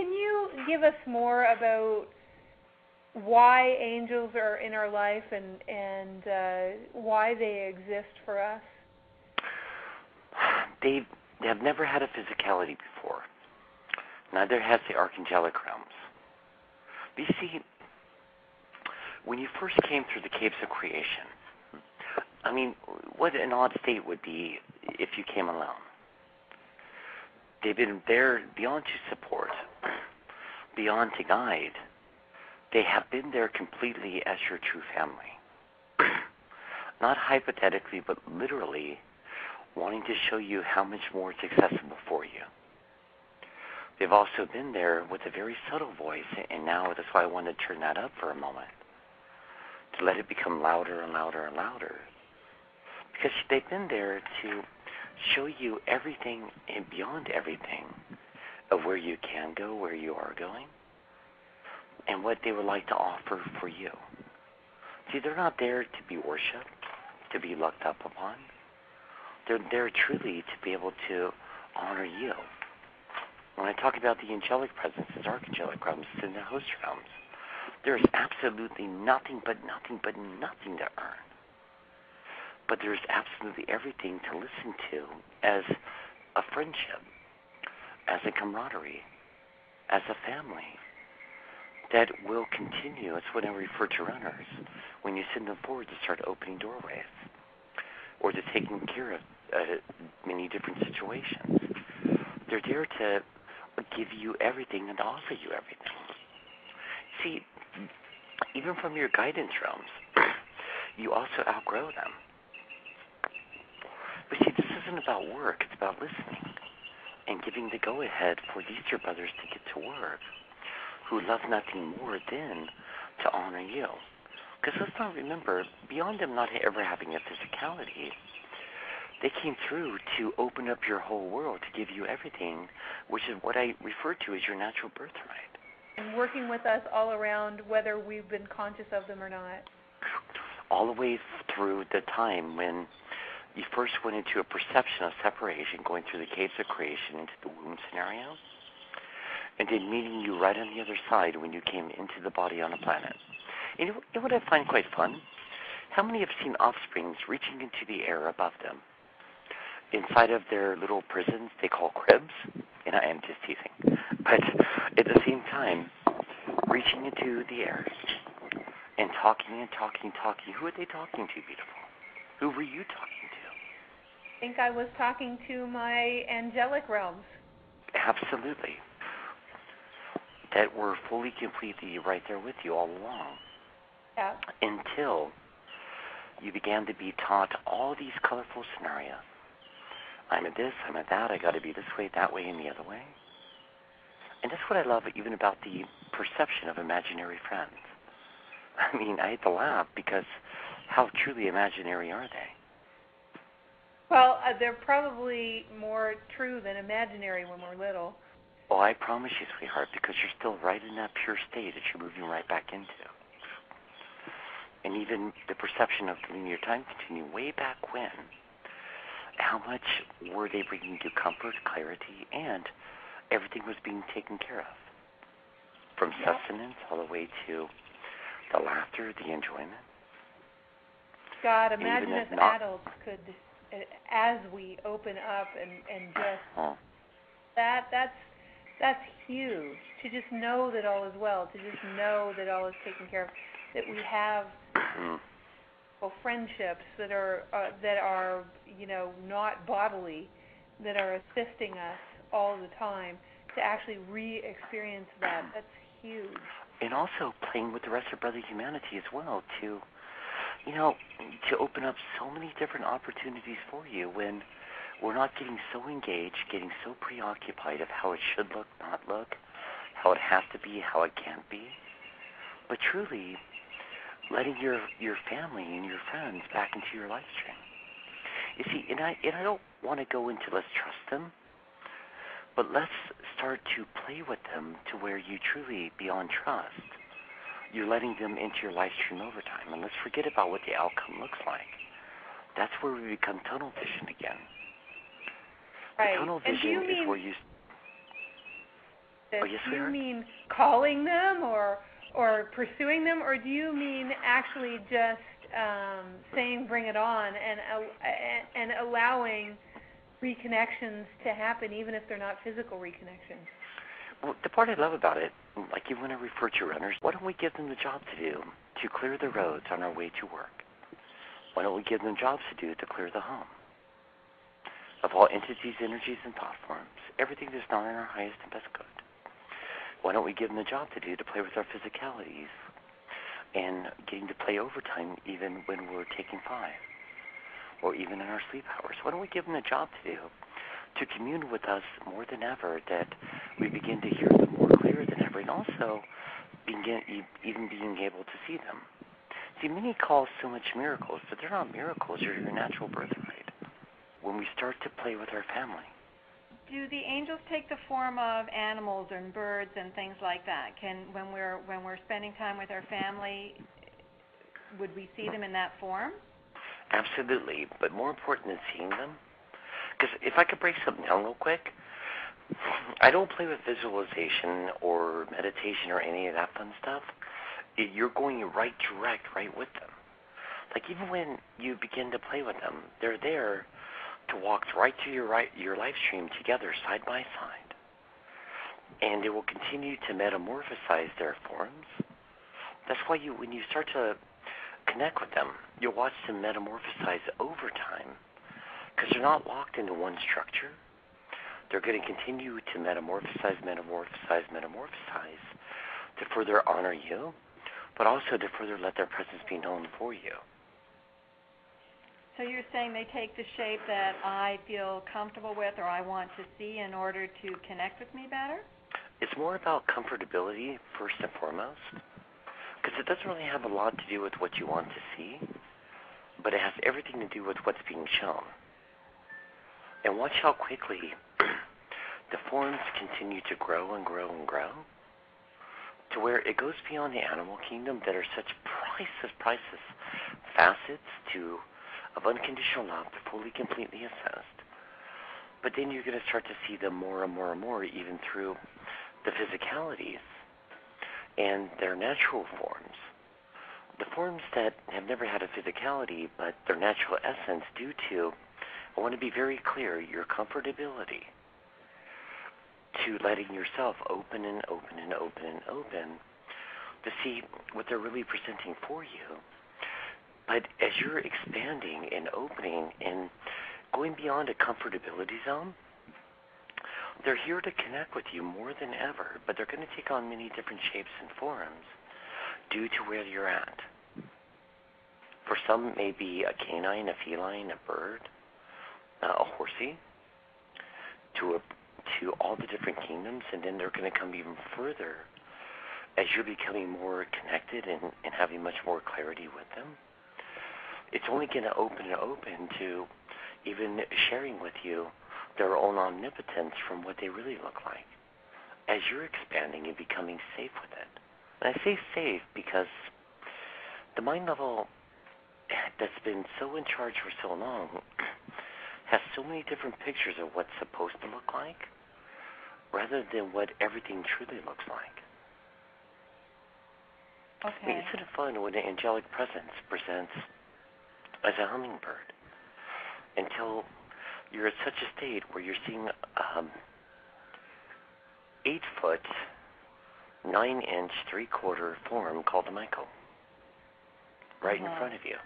can you give us more about why angels are in our life and why they exist for us? They have never had a physicality before. Neither has the archangelic realms. But you see, when you first came through the caves of creation, I mean, what an odd state would be if you came alone. They've been there beyond to support, beyond to guide. They have been there completely as your true family. Not hypothetically, but literally wanting to show you how much more it's accessible for you. They've also been there with a very subtle voice, and now that's why I want to turn that up for a moment, to let it become louder and louder and louder. Because they've been there to show you everything and beyond everything of where you can go, where you are going, and what they would like to offer for you. See, they're not there to be worshipped, to be looked up upon. They're there truly to be able to honor you. When I talk about the angelic presences, archangelic realms, and the host realms, there's absolutely nothing to earn. But there's absolutely everything to listen to as a friendship, as a camaraderie, as a family that will continue. It's what I refer to runners, when you send them forward to start opening doorways or to taking care of many different situations. They're there to give you everything and offer you everything. See, even from your guidance realms, you also outgrow them. But see, this isn't about work, it's about listening and giving the go-ahead for these dear brothers to get to work, who love nothing more than to honor you. Because let's not remember, beyond them not ever having a physicality, they came through to open up your whole world, to give you everything, which is what I refer to as your natural birthright. And working with us all around, whether we've been conscious of them or not. All the way through the time when you first went into a perception of separation, going through the caves of creation into the womb scenario, and then meeting you right on the other side when you came into the body on a planet. And you know what I find quite fun? How many have seen offsprings reaching into the air above them? Inside of their little prisons they call cribs, and I am just teasing, but at the same time, reaching into the air and talking. Who are they talking to, beautiful? Who were you talking to? I think I was talking to my angelic realms. Absolutely. That were fully, completely right there with you all along. Yeah. Until you began to be taught all these colorful scenarios. I'm at this, I'm at that, I got to be this way, that way, and the other way. And that's what I love even about the perception of imaginary friends. I mean, I hate to laugh because how truly imaginary are they? Well, they're probably more true than imaginary when we're little. Oh, I promise you, sweetheart, because you're still right in that pure state that you're moving right back into. And even the perception of the linear time continuum way back when, how much were they bringing you comfort, clarity, and everything was being taken care of. From sustenance all the way to the laughter, the enjoyment. God, imagine if adults could, as we open up and just, that's huge, to just know that all is well, to just know that all is taken care of, that we have friendships that are not bodily, that are assisting us all the time, to actually re-experience that. That's huge. And also playing with the rest of brother humanity as well, to open up so many different opportunities for you when we're not getting so engaged, getting so preoccupied of how it should look, not look, how it has to be, how it can't be, but truly letting your family and your friends back into your life stream. You see, and I don't want to go into let's trust them, but let's start to play with them to where you truly, beyond trust, you're letting them into your life stream over time. And let's forget about what the outcome looks like. That's where we become tunnel vision again. Right. The tunnel vision is where you... Oh, yes, do you sweetheart? mean calling them or pursuing them, or do you mean actually just saying "bring it on" and allowing reconnections to happen, even if they're not physical reconnections? Well, the part I love about it, like even when I refer to runners, why don't we give them the job to do to clear the roads on our way to work? Why don't we give them jobs to do to clear the home? Of all entities, energies, and thought forms, everything that's not in our highest and best good. Why don't we give them the job to do to play with our physicalities and getting to play overtime even when we're taking 5 or even in our sleep hours? Why don't we give them the job to do to commune with us more than ever, that we begin to hear them more clear than ever, and also even being able to see them. See, many call so much miracles, but they're not miracles. They're your natural birthright. When we start to play with our family. Do the angels take the form of animals and birds and things like that? When we're spending time with our family, would we see them in that form? Absolutely, but more important than seeing them, because if I could break something down real quick, I don't play with visualization or meditation or any of that fun stuff. You're going right with them. Like even when you begin to play with them, they're there to walk right through your life stream together, side by side. And they will continue to metamorphosize their forms. That's why when you start to connect with them, you'll watch them metamorphosize over time, because they're not locked into one structure. They're going to continue to metamorphosize to further honor you, but also to further let their presence be known for you. So you're saying they take the shape that I feel comfortable with or I want to see in order to connect with me better? It's more about comfortability first and foremost, because it doesn't really have a lot to do with what you want to see, but it has everything to do with what's being shown. And watch how quickly the forms continue to grow and grow and grow, to where it goes beyond the animal kingdom that are such priceless facets of unconditional love to fully, completely assessed. But then you're going to start to see them more and more and more, even through the physicalities and their natural forms. The forms that have never had a physicality, but their natural essence due to, I want to be very clear, your comfortability to letting yourself open and open and open and open to see what they're really presenting for you. But as you're expanding and opening and going beyond a comfortability zone, they're here to connect with you more than ever, but they're going to take on many different shapes and forms due to where you're at. For some, it may be a canine, a feline, a bird, a horsey, to all the different kingdoms, and then they're going to come even further as you're becoming more connected and having much more clarity with them. It's only going to open and open to even sharing with you their own omnipotence from what they really look like as you're expanding and becoming safe with it. And I say safe because the mind level that's been so in charge for so long has so many different pictures of what's supposed to look like rather than what everything truly looks like. Okay. I mean, isn't it fun when the angelic presence presents as a hummingbird until you're at such a state where you're seeing 8 foot, 9 inch, 3/4 form called a Michael right in front of you.